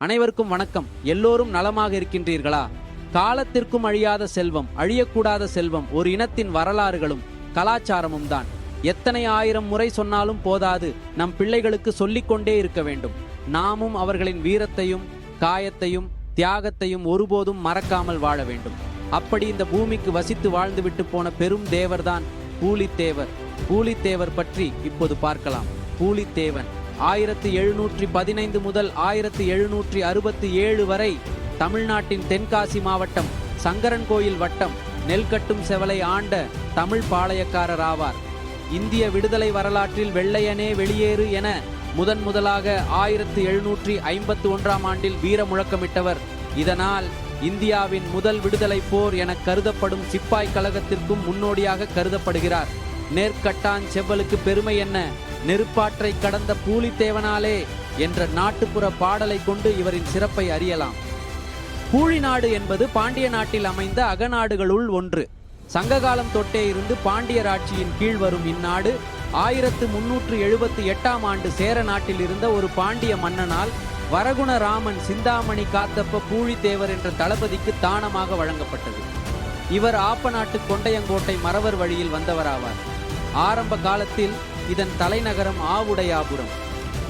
அனைவருக்கும் வணக்கம். எல்லோரும் நலமாக இருக்கின்றீர்களா? காலத்திற்கும் அழியாத செல்வம், அழியக்கூடாத செல்வம் ஒரு இனத்தின் வரலாறுகளும் கலாச்சாரமும் தான். எத்தனை ஆயிரம் முறை சொன்னாலும் போதாது, நம் பிள்ளைகளுக்கு சொல்லிக்கொண்டே இருக்க வேண்டும். நாமும் அவர்களின் வீரத்தையும் காயத்தையும் தியாகத்தையும் ஒருபோதும் மறக்காமல் வாழ வேண்டும். அப்படி இந்த பூமிக்கு வசித்து வாழ்ந்துவிட்டு போன பெரும் தேவர்தான் பூலித்தேவர். பூலித்தேவர் பற்றி இப்போது பார்க்கலாம். பூலித்தேவன் 1715 முதல் 1767 வரை தமிழ்நாட்டின் தென்காசி மாவட்டம் சங்கரன்கோயில் வட்டம் நெல்கட்டும் செவலை ஆண்ட தமிழ் பாளையக்காரர் ஆவார். இந்திய விடுதலை வரலாற்றில் வெள்ளையனே வெளியேறு என முதலாக 1751 ஆண்டில் வீர முழக்கமிட்டவர். இதனால் இந்தியாவின் முதல் விடுதலை போர் என கருதப்படும் சிப்பாய் கழகத்திற்கும் முன்னோடியாக கருதப்படுகிறார். நேர்கட்டான் செவ்வலுக்கு பெருமை என்ன, நெருப்பாற்றை கடந்த பூலித்தேவனாலே என்ற நாட்டுப்புற பாடலை கொண்டு இவரின் சிறப்பை அறியலாம். பூழிநாடு என்பது பாண்டிய நாட்டில் அமைந்த அகநாடுகளுள் ஒன்று. சங்ககாலம் தொட்டே இருந்து பாண்டியர் ஆட்சியின் கீழ் வரும் இந்நாடு 1378 ஆண்டு சேர நாட்டில் இருந்த ஒரு பாண்டிய மன்னனால் வரகுண ராமன் சிந்தாமணி காத்தப்ப பூழித்தேவர் என்ற தளபதிக்கு தானமாக வழங்கப்பட்டது. இவர் ஆப்ப நாட்டு கொண்டையங்கோட்டை மறவர் வழியில் வந்தவராவார். ஆரம்ப காலத்தில் இதன் தலைநகரம் ஆவுடையாபுரம்.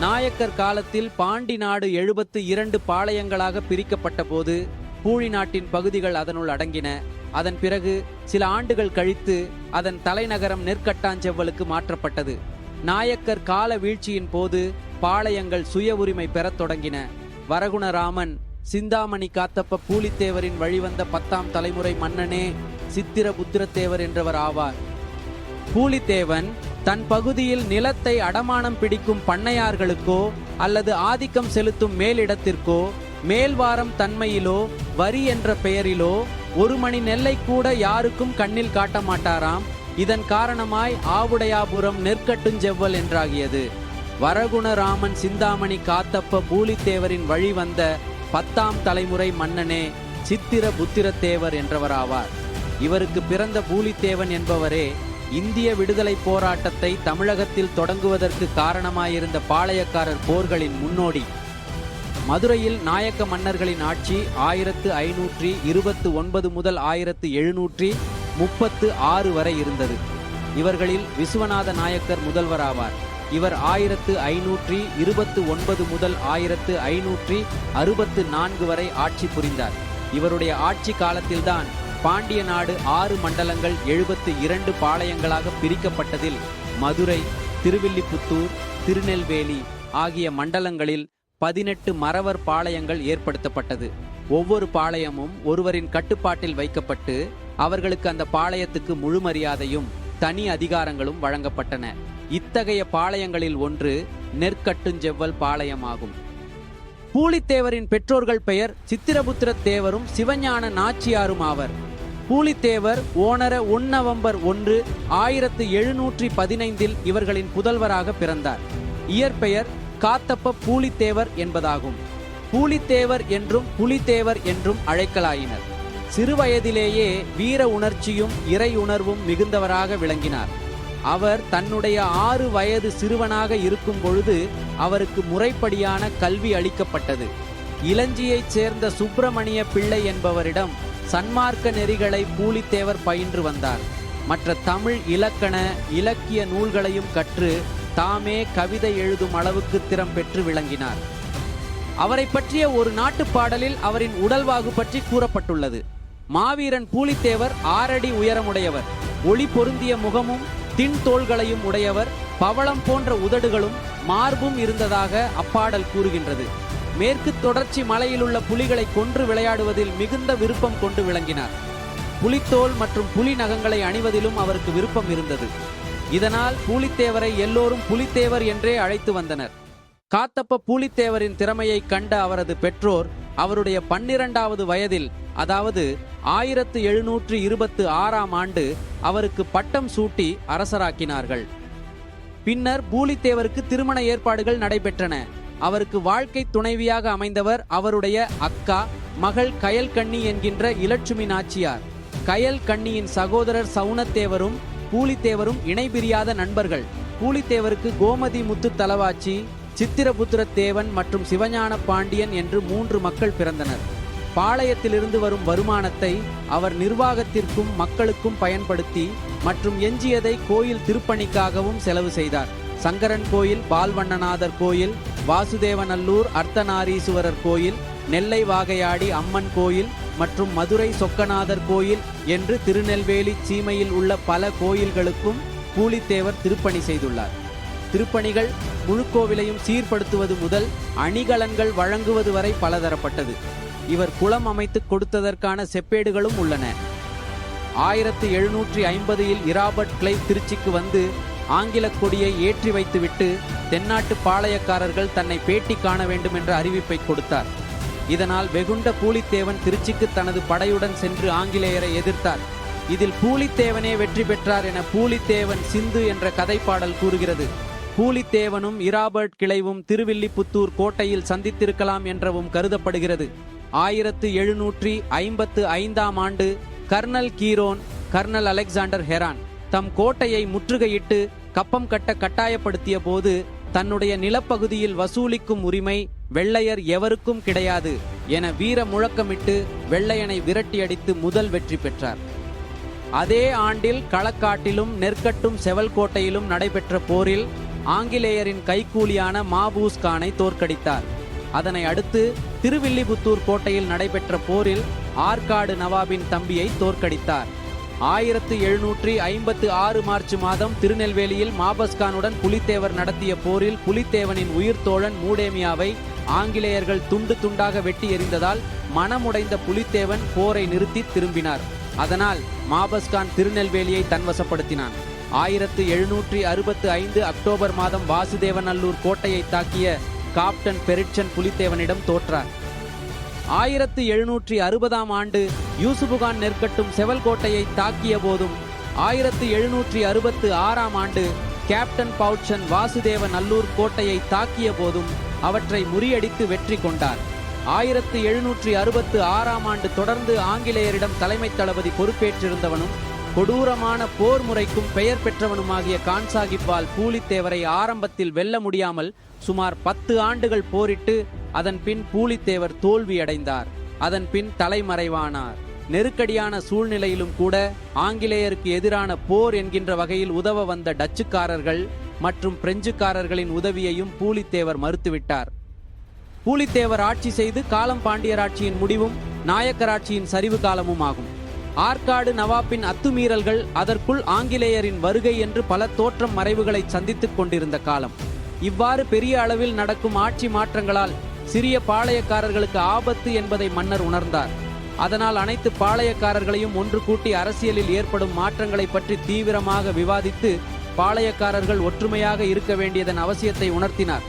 நாயக்கர் காலத்தில் பாண்டி நாடு 72 பாளையங்களாக பிரிக்கப்பட்ட போது பூழி நாட்டின் பகுதிகள் அதனுள் அடங்கின. அதன் பிறகு சில ஆண்டுகள் கழித்து அதன் தலைநகரம் நெற்கட்டாஞ்செவ்வலுக்கு மாற்றப்பட்டது. நாயக்கர் கால வீழ்ச்சியின் போது பாளையங்கள் சுய உரிமை பெறத் தொடங்கின. வரகுணராமன் சிந்தாமணி காத்தப்ப பூலித்தேவரின் வழிவந்த 10ஆம் தலைமுறை மன்னனே சித்திரபுத்திரத்தேவர் என்றவர் ஆவார். பூலித்தேவன் தன் பகுதியில் நிலத்தை அடமானம் பிடிக்கும் பண்ணையார்களுக்கோ அல்லது ஆதிக்கம் செலுத்தும் மேலிடத்திற்கோ மேல்வாரம் தன்மையிலோ வரி என்ற பெயரிலோ ஒரு மணி நெல்லை கூட யாருக்கும் கண்ணில் காட்ட மாட்டாராம். இதன் காரணமாய் ஆவுடையாபுரம் நெற்கட்டுஞ்செவ்வல் என்றாகியது. வரகுணராமன் சிந்தாமணி காத்தப்ப பூலித்தேவரின் வழி வந்த 10ஆம் தலைமுறை மன்னனே சித்திரபுத்திரத்தேவர் என்றவராவார். இவருக்கு பிறந்த பூலித்தேவன் என்பவரே இந்திய விடுதலை போராட்டத்தை தமிழகத்தில் தொடங்குவதற்கு காரணமாயிருந்த பாளையக்காரர் போர்களின் முன்னோடி. மதுரையில் நாயக்க மன்னர்களின் ஆட்சி 1529 முதல் 1736 வரை இருந்தது. இவர்களில் விசுவநாத நாயக்கர் முதல்வராவார். இவர் 1529 முதல் 1564 வரை ஆட்சி புரிந்தார். இவருடைய ஆட்சி காலத்தில்தான் பாண்டிய நாடு 6 மண்டலங்கள் 72 பாளையங்களாக பிரிக்கப்பட்டதில் மதுரை, திருவில்லிபுத்தூர், திருநெல்வேலி ஆகிய மண்டலங்களில் 18 மறவர் பாளையங்கள் ஏற்படுத்தப்பட்டது. ஒவ்வொரு பாளையமும் ஒருவரின் கட்டுப்பாட்டில் வைக்கப்பட்டு அவர்களுக்கு அந்த பாளையத்துக்கு முழு மரியாதையும் தனி அதிகாரங்களும் வழங்கப்பட்டன. இத்தகைய பாளையங்களில் ஒன்று நெற்கட்டுஞ்செவ்வல் பாளையமாகும். பூலித்தேவரின் பெற்றோர்கள் பெயர் சித்திரபுத்திர தேவரும் சிவஞான நாச்சியாரும் ஆவர். பூலித்தேவர் ஓணர 1 நவம்பர் 1, 1715 இவர்களின் புதல்வராக பிறந்தார். இயற்பெயர் காத்தப்ப பூலித்தேவர் என்பதாகும். பூலித்தேவர் என்றும் புலித்தேவர் என்றும் அழைக்கலாயினர். சிறுவயதிலேயே வீர உணர்ச்சியும் இறை உணர்வும் மிகுந்தவராக விளங்கினார். அவர் தன்னுடைய 6 வயது சிறுவனாக இருக்கும் பொழுது அவருக்கு முறைப்படியான கல்வி அளிக்கப்பட்டது. இளஞ்சியைச் சேர்ந்த சுப்பிரமணிய பிள்ளை என்பவரிடம் சன்மார்க்க நெறிகளை பூலித்தேவர் பயின்று வந்தார். மற்ற தமிழ் இலக்கண இலக்கிய நூல்களையும் கற்று தாமே கவிதை எழுதும் அளவுக்கு திறம் பெற்று விளங்கினார். அவரை பற்றிய ஒரு நாட்டுப்பாடலில் அவரின் உடல்வாகு பற்றி கூறப்பட்டுள்ளது. மாவீரன் பூலித்தேவர் 6 அடி உயரமுடையவர், ஒளி பொருந்திய முகமும் தின் தோள்களையும் உடையவர், பவளம் போன்ற உதடுகளும் மார்பும் இருந்ததாக அப்பாடல் கூறுகின்றது. மேற்கு தொடர்ச்சி மலையிலுள்ள புலிகளை கொன்று விளையாடுவதில் மிகுந்த விருப்பம் கொண்டு விளங்கினார். புலித்தோல் மற்றும் புலி நகங்களை அணிவதிலும் அவருக்கு விருப்பம் இருந்தது. இதனால் பூலித்தேவரை எல்லோரும் புலித்தேவர் என்றே அழைத்து வந்தனர். காத்தப்ப பூலித்தேவரின் திறமையை கண்ட அவரது பெற்றோர் அவருடைய 12வது வயதில், அதாவது 1726 ஆண்டு அவருக்கு பட்டம் சூட்டி அரசராக்கினார்கள். பின்னர் பூலித்தேவருக்கு திருமண ஏற்பாடுகள் நடைபெற்றன. அவருக்கு வாழ்க்கை துணைவியாக அமைந்தவர் அவருடைய அக்கா மகள் கயல்கண்ணி என்கின்ற இலட்சுமி நாச்சியார். கயல்கண்ணியின் சகோதரர் சவுனத்தேவரும் பூலித்தேவரும் இணைபிரியாத நண்பர்கள். பூலித்தேவருக்கு கோமதி முத்து தலவாச்சி, சித்திரபுத்திர தேவன் மற்றும் சிவஞான பாண்டியன் என்று 3 மக்கள் பிறந்தனர். பாளையத்திலிருந்து வரும் வருமானத்தை அவர் நிர்வாகத்திற்கும் மக்களுக்கும் பயன்படுத்தி மற்றும் எஞ்சியதை கோயில் திருப்பணிக்காகவும் செலவு செய்தார். சங்கரன் கோயில், பால்வண்ணநாதர் கோயில், வாசுதேவநல்லூர் அர்த்தநாரீசுவரர் கோயில், நெல்லை வாகையாடி அம்மன் கோயில் மற்றும் மதுரை சொக்கநாதர் கோயில் என்று திருநெல்வேலி சீமையில் உள்ள பல கோயில்களுக்கும் பூலித்தேவர் திருப்பணி செய்துள்ளார். திருப்பணிகள் முழுக்கோவிலையும் சீர்படுத்துவது முதல் அணிகலன்கள் வழங்குவது வரை பலதரப்பட்டது. இவர் குளம் அமைத்து கொடுத்ததற்கான செப்பேடுகளும் உள்ளன. 1750இல் இராபர்ட் கிளைவ் திருச்சிக்கு வந்து ஆங்கில கொடியை ஏற்றி வைத்துவிட்டு தென்னாட்டு பாளையக்காரர்கள் தன்னை பேட்டி காண வேண்டும் என்ற அறிவிப்பை கொடுத்தார். இதனால் வெகுண்ட பூலித்தேவன் திருச்சிக்கு தனது படையுடன் சென்று ஆங்கிலேயரை எதிர்த்தார். இதில் பூலித்தேவனே வெற்றி பெற்றார் என பூலித்தேவன் சிந்து என்ற கதைப்பாடல் கூறுகிறது. பூலித்தேவனும் இராபர்ட் கிளைவும் திருவில்லிபுத்தூர் கோட்டையில் சந்தித்திருக்கலாம் என்றவும் கருதப்படுகிறது. 1755ஆம் ஆண்டு கர்னல் கீரோன், கர்னல் அலெக்சாண்டர் ஹெரான் தம் கோட்டையை முற்றுகையிட்டு கப்பம் கட்ட கட்டாயப்படுத்திய போது தன்னுடைய நிலப்பகுதியில் வசூலிக்கும் உரிமை வெள்ளையர் எவருக்கும் கிடையாது என வீர முழக்கமிட்டு வெள்ளையனை விரட்டியடித்து முதல் வெற்றி பெற்றார். அதே ஆண்டில் களக்காட்டிலும் நெற்கட்டும் செவல்கோட்டையிலும் நடைபெற்ற போரில் ஆங்கிலேயரின் கைக்கூலியான மாபூஸ் கானை தோற்கடித்தார். அதனை அடுத்து திருவில்லிபுத்தூர் கோட்டையில் நடைபெற்ற போரில் ஆற்காடு நவாபின் தம்பியை தோற்கடித்தார். 1756 மார்ச் மாதம் திருநெல்வேலியில் மாபஸ்கானுடன் புலித்தேவர் நடத்திய போரில் புலித்தேவனின் உயிர் தோழன் மூடேமியாவை ஆங்கிலேயர்கள் துண்டு துண்டாக வெட்டி எறிந்ததால் மனமுடைந்த புலித்தேவன் போரை நிறுத்தி திரும்பினார். அதனால் மாபஸ்கான் திருநெல்வேலியை தன்வசப்படுத்தினான். 1765 அக்டோபர் மாதம் வாசுதேவநல்லூர் கோட்டையை தாக்கிய காப்டன் பெரிட்சன் புலித்தேவனிடம் தோற்றார். 1760ஆம் ஆண்டு யூசுபுகான் நெற்கட்டும் செவல்கோட்டையை தாக்கிய போதும் 1766ஆம் ஆண்டு கேப்டன் பவுட்சன் வாசுதேவநல்லூர் கோட்டையை தாக்கிய போதும் அவற்றை முறியடித்து வெற்றி கொண்டார். 1766ஆம் ஆண்டு தொடர்ந்து ஆங்கிலேயரிடம் தலைமை தளபதி பொறுப்பேற்றிருந்தவனும் கொடூரமான போர் முறைக்கும் பெயர் பெற்றவனுமாகிய கான்சாகிப்பால் பூலித்தேவரை ஆரம்பத்தில் வெல்ல முடியாமல் சுமார் 10 ஆண்டுகள் போரிட்டு அதன் பின் பூலித்தேவர் தோல்வியடைந்தார். அதன் பின் தலைமறைவானார். நெருக்கடியான சூழ்நிலையிலும் கூட ஆங்கிலேயருக்கு எதிரான போர் என்கின்ற வகையில் உதவ வந்த டச்சுக்காரர்கள் மற்றும் பிரெஞ்சுக்காரர்களின் உதவியையும் பூலித்தேவர் மறுத்துவிட்டார். பூலித்தேவர் ஆட்சி செய்து காலம் பாண்டியராட்சியின் முடிவும் நாயக்கராட்சியின் சரிவு காலமும் ஆகும். ஆற்காடு நவாப்பின் அத்துமீறல்கள், அதற்குள் ஆங்கிலேயரின் வருகை என்று பல தோற்றம் மறைவுகளை சந்தித்துக் கொண்டிருந்த காலம். இவ்வாறு பெரிய அளவில் நடக்கும் ஆட்சி மாற்றங்களால் சிறிய பாளையக்காரர்களுக்கு ஆபத்து என்பதை மன்னர் உணர்ந்தார். அதனால் அனைத்து பாளையக்காரர்களையும் ஒன்று கூட்டி அரசியலில் ஏற்படும் மாற்றங்களை பற்றி தீவிரமாக விவாதித்து பாளையக்காரர்கள் ஒற்றுமையாக இருக்க வேண்டியதன் அவசியத்தை உணர்த்தினார்.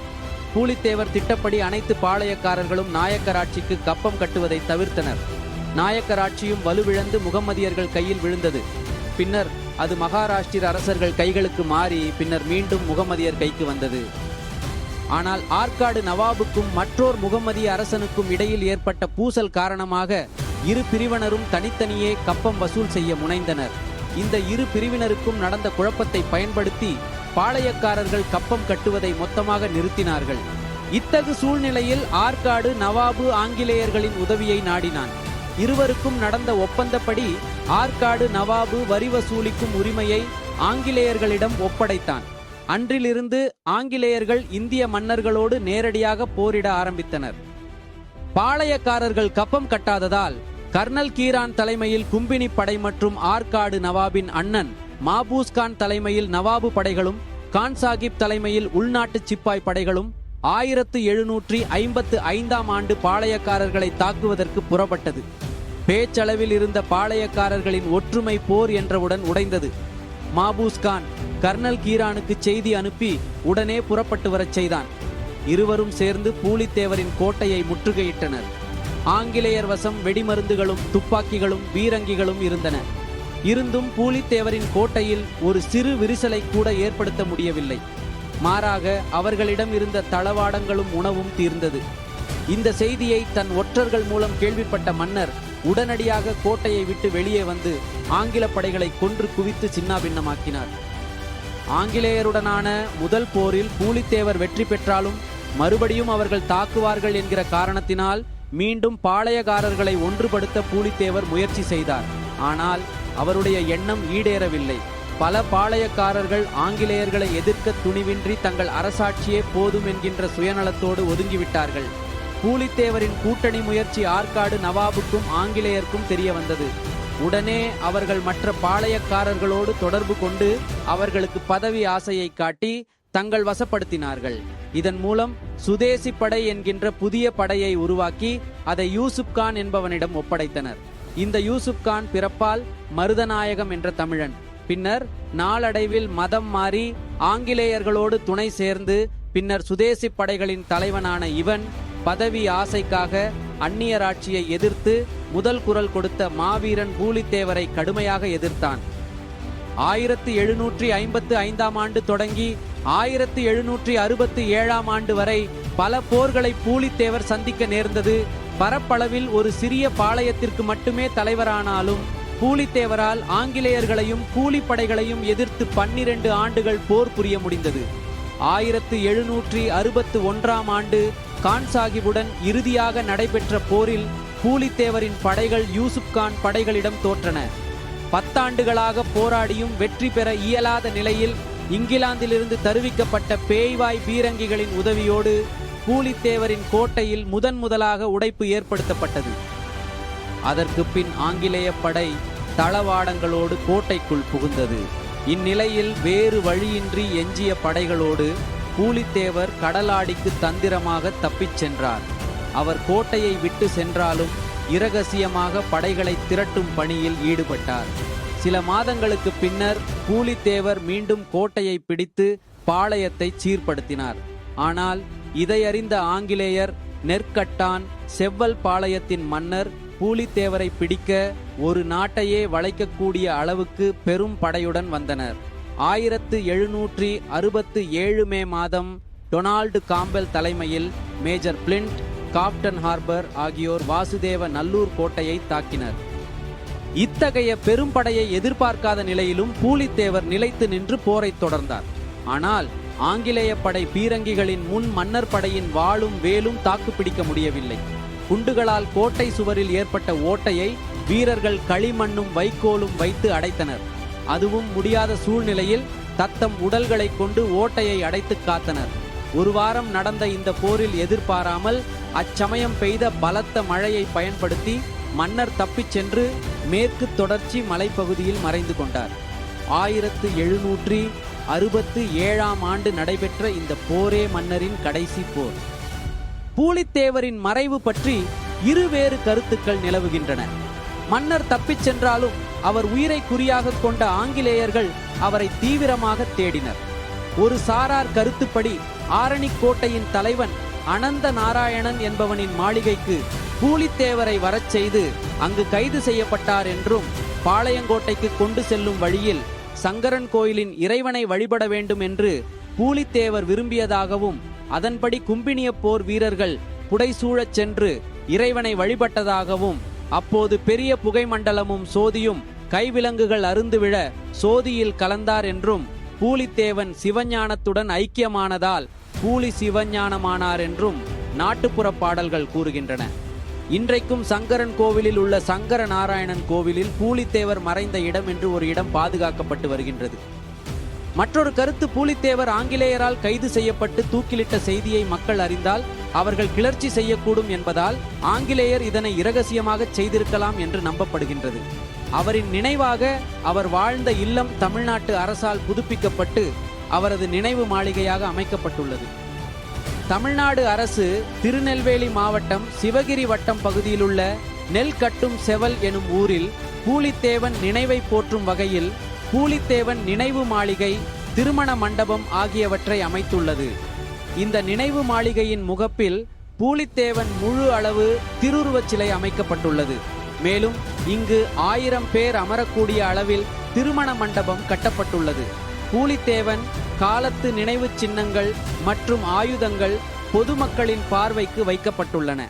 பூலித்தேவர் திட்டப்படி அனைத்து பாளையக்காரர்களும் நாயக்கராட்சிக்கு கப்பம் கட்டுவதை தவிர்த்தனர். நாயக்கராட்சியும் வலுவிழந்து முகமதியர்கள் கையில் விழுந்தது. பின்னர் அது மகாராஷ்டிர அரசர்கள் கைகளுக்கு மாறி பின்னர் மீண்டும் முகமதியர் கைக்கு வந்தது. ஆனால் ஆற்காடு நவாபுக்கும் மற்றோர் முகமதிய அரசனுக்கும் இடையில் ஏற்பட்ட பூசல் காரணமாக இரு பிரிவினரும் தனித்தனியே கப்பம் வசூல் செய்ய முனைந்தனர். இந்த இரு பிரிவினருக்கும் நடந்த குழப்பத்தை பயன்படுத்தி பாளையக்காரர்கள் கப்பம் கட்டுவதை மொத்தமாக நிறுத்தினார்கள். இத்தகு சூழ்நிலையில் ஆற்காடு நவாபு ஆங்கிலேயர்களின் உதவியை நாடினான். இருவருக்கும் நடந்த ஒப்பந்தப்படி ஆற்காடு நவாபு வரி வசூலிக்கும் உரிமையை ஆங்கிலேயர்களிடம் ஒப்படைத்தான். அன்றிலிருந்து ஆங்கிலேயர்கள் இந்திய மன்னர்களோடு நேரடியாக போரிட ஆரம்பித்தனர். பாளையக்காரர்கள் கப்பம் கட்டாததால் கர்னல் கீரான் தலைமையில் கும்பினி படை மற்றும் ஆற்காடு நவாபின் அண்ணன் மாபூஸ்கான் தலைமையில் நவாபு படைகளும் கான்சாகிப் தலைமையில் உள்நாட்டு சிப்பாய் படைகளும் 1755ஆம் ஆண்டு பாளையக்காரர்களை தாக்குவதற்கு புறப்பட்டது. பேச்சளவில் இருந்த பாளையக்காரர்களின் ஒற்றுமை போர் என்றவுடன் உடைந்தது. மாபூஸ்கான் கர்னல் கீரானுக்கு செய்தி அனுப்பி உடனே புறப்பட்டு வரச் செய்தான். இருவரும் சேர்ந்து பூலித்தேவரின் கோட்டையை முற்றுகையிட்டனர். ஆங்கிலேயர் வசம் வெடிமருந்துகளும் துப்பாக்கிகளும் பீரங்கிகளும் இருந்தன. இருந்தும் பூலித்தேவரின் கோட்டையில் ஒரு சிறு விரிசலை கூட ஏற்படுத்த முடியவில்லை. மாறாக அவர்களிடம் இருந்த தளவாடங்களும் உணவும் தீர்ந்தது. இந்த செய்தியை தன் ஒற்றர்கள் மூலம் கேள்விப்பட்ட மன்னர் உடனடியாக கோட்டையை விட்டு வெளியே வந்து ஆங்கில படைகளை கொன்று குவித்து சின்னாபின்னமாக்கினார். ஆங்கிலேயருடனான முதல் போரில் பூலித்தேவர் வெற்றி பெற்றாலும் மறுபடியும் அவர்கள் தாக்குவார்கள் என்கிற காரணத்தினால் மீண்டும் பாளையக்காரர்களை ஒன்றுபடுத்த பூலித்தேவர் முயற்சி செய்தார். ஆனால் அவருடைய எண்ணம் ஈடேறவில்லை. பல பாளையக்காரர்கள் ஆங்கிலேயர்களை எதிர்க்க துணிவின்றி தங்கள் அரசாட்சியே போதும் என்கின்ற சுயநலத்தோடு ஒதுங்கிவிட்டார்கள். பூலித்தேவரின் கூட்டணி முயற்சி ஆற்காடு நவாபுக்கும் ஆங்கிலேயருக்கும் தெரிய வந்தது. உடனே அவர்கள் மற்ற பாளையக்காரர்களோடு தொடர்பு கொண்டு அவர்களுக்கு பதவி ஆசையை காட்டி தங்கள் வசப்படுத்தினார்கள். இதன் மூலம் சுதேசி படை என்கின்ற புதிய படையை உருவாக்கி அதை யூசுப் கான் என்பவனிடம் ஒப்படைத்தனர். இந்த யூசுப் கான் பிறப்பால் மருதநாயகம் என்ற தமிழன். பின்னர் நாளடைவில் மதம் மாறி ஆங்கிலேயர்களோடு துணை சேர்ந்து பின்னர் சுதேசி படைகளின் தலைவனான இவன் பதவி ஆசைக்காக அந்நியராட்சியை எதிர்த்து முதல் குரல் கொடுத்த மாவீரன் பூலித்தேவரை கடுமையாக எதிர்த்தான். 1755 ஆண்டு தொடங்கி 1767 ஆண்டு வரை பல போர்களை பூலித்தேவர் சந்திக்க நேர்ந்தது. பரப்பளவில் ஒரு சிறிய பாளையத்திற்கு மட்டுமே தலைவரானாலும் பூலித்தேவரால் ஆங்கிலேயர்களையும் கூலிப்படைகளையும் எதிர்த்து 12 ஆண்டுகள் போர் புரிய முடிந்தது. 1761 ஆண்டு கான் சாஹிபுடன் இறுதியாக நடைபெற்ற போரில் பூலித்தேவரின் படைகள் யூசுப் கான் படைகளிடம் தோற்றன. 10 ஆண்டுகளாக போராடியும் வெற்றி பெற இயலாத நிலையில் இங்கிலாந்திலிருந்து தருவிக்கப்பட்ட பேய்வாய் பீரங்கிகளின் உதவியோடு பூலித்தேவரின் கோட்டையில் முதலாக உடைப்பு ஏற்படுத்தப்பட்டது. அதற்கு பின் ஆங்கிலேய படை தளவாடங்களோடு கோட்டைக்குள் புகுந்தது. இந்நிலையில் வேறு வழியின்றி எஞ்சிய படைகளோடு பூலித்தேவர் கடலாடிக்கு தந்திரமாக தப்பிச் சென்றார். அவர் கோட்டையை விட்டு சென்றாலும் இரகசியமாக படைகளை திரட்டும் பணியில் ஈடுபட்டார். சில மாதங்களுக்கு பின்னர் பூலித்தேவர் மீண்டும் கோட்டையை பிடித்து பாளையத்தை சீர்படுத்தினார். ஆனால் இதையறிந்த ஆங்கிலேயர் நெற்கட்டான் செவ்வல் பாளையத்தின் மன்னர் பூலித்தேவரை பிடிக்க ஒரு நாட்டையே வளைக்கக்கூடிய அளவுக்கு பெரும் படையுடன் வந்தனர். 1767 மே மாதம் டொனால்டு காம்பெல் தலைமையில் மேஜர் பிளிண்ட், காப்டன் ஹார்பர் ஆகியோர் வாசுதேவ நல்லூர் கோட்டையை தாக்கினர். இத்தகைய பெரும் படையை எதிர்பார்க்காத நிலையிலும் பூலித்தேவர் நிலைத்து நின்று போரை தொடர்ந்தார். ஆனால் ஆங்கிலேய படை பீரங்கிகளின் முன் மன்னர் படையின் வாளும் வேலும் தாக்குப்பிடிக்க முடியவில்லை. குண்டுகளால் கோட்டை சுவரில் ஏற்பட்ட ஓட்டையை வீரர்கள் களிமண்ணும் வைக்கோலும் வைத்து அடைத்தனர். அதுவும் முடியாத சூழ்நிலையில் தத்தம் உடல்களை கொண்டு ஓட்டையை அடைத்து காத்தனர். ஒரு வாரம் நடந்த இந்த போரில் எதிர்பாராமல் அச்சமயம் பெய்த பலத்த மழையை பயன்படுத்தி மன்னர் தப்பிச் சென்று மேற்கு தொடர்ச்சி மலைப்பகுதியில் மறைந்து கொண்டார். 1767 ஆண்டு நடைபெற்ற இந்த போரே மன்னரின் கடைசி போர். பூலித்தேவரின் மறைவு பற்றி இருவேறு கருத்துக்கள் நிலவுகின்றன. மன்னர் தப்பிச் சென்றாலும் அவர் உயிரை குறியாக கொண்ட ஆங்கிலேயர்கள் அவரை தீவிரமாக தேடினர். ஒரு சாரார் கருத்துப்படி ஆரணிக்கோட்டையின் தலைவன் அனந்த நாராயணன் என்பவனின் மாளிகைக்கு பூலித்தேவரை வரச் செய்து அங்கு கைது செய்யப்பட்டார் என்றும், பாளையங்கோட்டைக்கு கொண்டு செல்லும் வழியில் சங்கரன் கோயிலின் இறைவனை வழிபட வேண்டும் என்று பூலித்தேவர் விரும்பியதாகவும், அதன்படி கும்பினிய போர் வீரர்கள் புடைசூழச் சென்று இறைவனை வழிபட்டதாகவும், அப்போது பெரிய புகை மண்டலமும் சோதியும் கைவிலங்குகள் அருந்து விழ சோதியில் கலந்தார் என்றும், பூலித்தேவன் சிவஞானத்துடன் ஐக்கியமானதால் பூலி சிவஞானமானார் என்றும் நாட்டுப்புற பாடல்கள் கூறுகின்றன. இன்றைக்கும் சங்கரன் கோவிலில் உள்ள சங்கர நாராயணன் கோவிலில் பூலித்தேவர் மறைந்த இடம் என்று ஒரு இடம் பாதுகாக்கப்பட்டு வருகின்றது. மற்றொரு கருத்து, பூலித்தேவர் ஆங்கிலேயரால் கைது செய்யப்பட்டு தூக்கிலிட்ட செய்தியை மக்கள் அறிந்தால் அவர்கள் கிளர்ச்சி செய்யக்கூடும் என்பதால் ஆங்கிலேயர் இதனை இரகசியமாக செய்திருக்கலாம் என்று நம்பப்படுகின்றது. அவரின் நினைவாக அவர் வாழ்ந்த இல்லம் தமிழ்நாட்டு அரசால் புதுப்பிக்கப்பட்டு அவரது நினைவு மாளிகையாக அமைக்கப்பட்டுள்ளது. தமிழ்நாடு அரசு திருநெல்வேலி மாவட்டம் சிவகிரி வட்டம் பகுதியிலுள்ள நெல்கட்டும் செவல் எனும் ஊரில் பூலித்தேவன் நினைவை போற்றும் வகையில் பூலித்தேவன் நினைவு மாளிகை, திருமண மண்டபம் ஆகியவற்றை அமைத்துள்ளது. இந்த நினைவு மாளிகையின் முகப்பில் பூலித்தேவன் முழு அளவு திருவுருவச் சிலை அமைக்கப்பட்டுள்ளது. மேலும் இங்கு 1000 பேர் அமரக்கூடிய அளவில் திருமண மண்டபம் கட்டப்பட்டுள்ளது. பூலித்தேவன் காலத்து நினைவு சின்னங்கள் மற்றும் ஆயுதங்கள் பொதுமக்களின் பார்வைக்கு வைக்கப்பட்டுள்ளன.